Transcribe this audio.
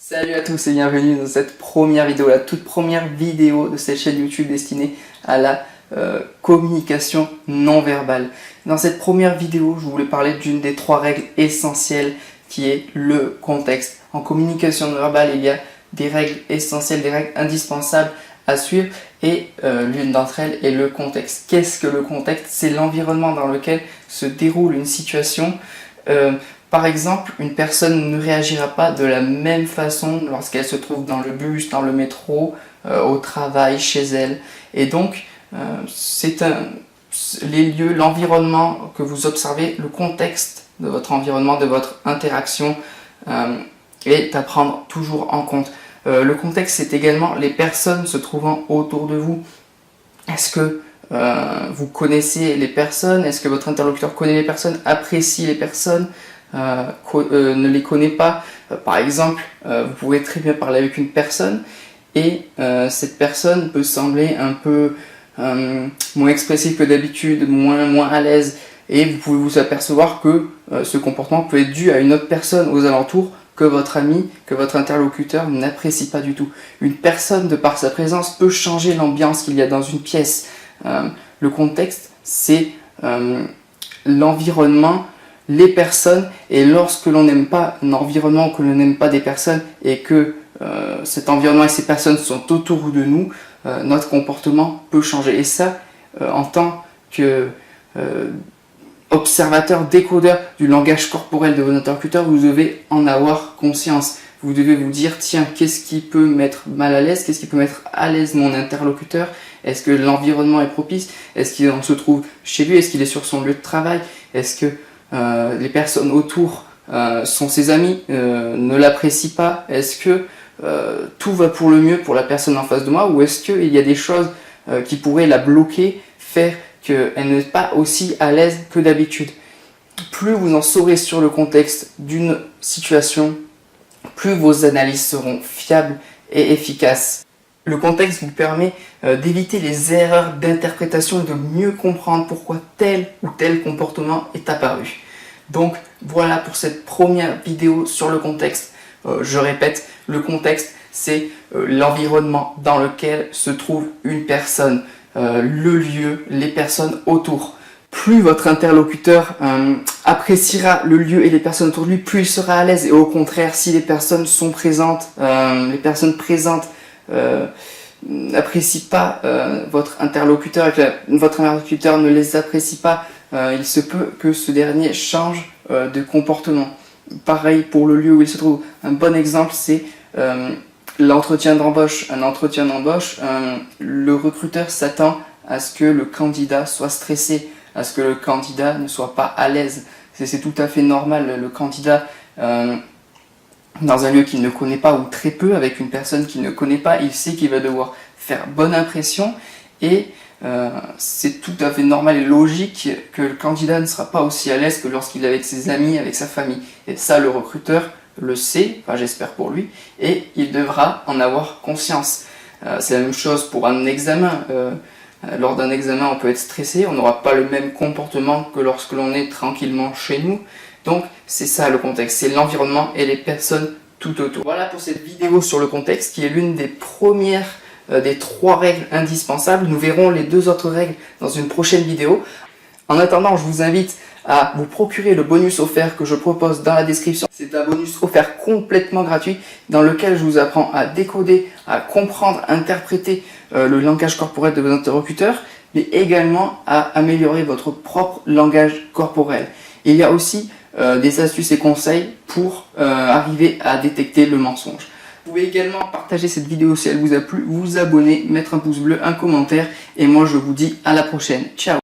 Salut à tous et bienvenue dans cette première vidéo, la toute première vidéo de cette chaîne YouTube destinée à la communication non verbale. Dans cette première vidéo, je voulais parler d'une des 3 règles essentielles qui est le contexte. En communication non verbale, il y a des règles essentielles, des règles indispensables à suivre et l'une d'entre elles est le contexte. Qu'est-ce que le contexte? C'est l'environnement dans lequel se déroule une situation. Par exemple, une personne ne réagira pas de la même façon lorsqu'elle se trouve dans le bus, dans le métro, au travail, chez elle. Et donc, les lieux, l'environnement que vous observez, le contexte de votre environnement, de votre interaction, est à prendre toujours en compte. Le contexte, c'est également les personnes se trouvant autour de vous. Est-ce que vous connaissez les personnes? Est-ce que votre interlocuteur connaît les personnes, apprécie les personnes? Ne les connaît pas. Par exemple, vous pouvez très bien parler avec une personne et cette personne peut sembler un peu moins expressive que d'habitude, moins à l'aise, et vous pouvez vous apercevoir que ce comportement peut être dû à une autre personne aux alentours que votre ami, que votre interlocuteur n'apprécie pas du tout. Une personne, de par sa présence, peut changer l'ambiance qu'il y a dans une pièce. Le contexte, c'est l'environnement, les personnes, et lorsque l'on n'aime pas un environnement, que l'on n'aime pas des personnes et que cet environnement et ces personnes sont autour de nous, notre comportement peut changer. Et ça, en tant que observateur, décodeur du langage corporel de votre interlocuteur, vous devez en avoir conscience. Vous devez vous dire, tiens, qu'est-ce qui peut mettre mal à l'aise? Qu'est-ce qui peut mettre à l'aise mon interlocuteur? Est-ce que l'environnement est propice? Est-ce qu'il se trouve chez lui? Est-ce qu'il est sur son lieu de travail? Est-ce que les personnes autour sont ses amis, ne l'apprécient pas? Est-ce que tout va pour le mieux pour la personne en face de moi, ou est-ce qu'il y a des choses qui pourraient la bloquer, faire qu'elle n'est pas aussi à l'aise que d'habitude? Plus vous en saurez sur le contexte d'une situation, plus vos analyses seront fiables et efficaces. Le contexte vous permet d'éviter les erreurs d'interprétation et de mieux comprendre pourquoi tel ou tel comportement est apparu. Donc voilà pour cette première vidéo sur le contexte. Je répète, le contexte, c'est l'environnement dans lequel se trouve une personne, le lieu, les personnes autour. Plus votre interlocuteur appréciera le lieu et les personnes autour de lui, plus il sera à l'aise. Et au contraire, si les personnes sont présentes, n'apprécie pas votre interlocuteur et que votre interlocuteur ne les apprécie pas, il se peut que ce dernier change de comportement. Pareil pour le lieu où il se trouve. Un bon exemple, c'est l'entretien d'embauche. Un entretien d'embauche, le recruteur s'attend à ce que le candidat soit stressé, à ce que le candidat ne soit pas à l'aise. C'est tout à fait normal. Le candidat dans un lieu qu'il ne connaît pas ou très peu, avec une personne qu'il ne connaît pas, il sait qu'il va devoir faire bonne impression et c'est tout à fait normal et logique que le candidat ne sera pas aussi à l'aise que lorsqu'il est avec ses amis, avec sa famille. Et ça, le recruteur le sait, enfin j'espère pour lui, et il devra en avoir conscience. C'est la même chose pour un examen. Lors d'un examen, on peut être stressé, on n'aura pas le même comportement que lorsque l'on est tranquillement chez nous. Donc c'est ça le contexte, c'est l'environnement et les personnes tout autour. Voilà pour cette vidéo sur le contexte qui est l'une des premières des 3 règles indispensables. Nous verrons les 2 autres règles dans une prochaine vidéo. En attendant, je vous invite à vous procurer le bonus offert que je propose dans la description. C'est un bonus offert complètement gratuit dans lequel je vous apprends à décoder, à comprendre, interpréter le langage corporel de vos interlocuteurs, mais également à améliorer votre propre langage corporel. Il y a aussi des astuces et conseils pour arriver à détecter le mensonge. Vous pouvez également partager cette vidéo si elle vous a plu, vous abonner, mettre un pouce bleu, un commentaire, et moi je vous dis à la prochaine. Ciao!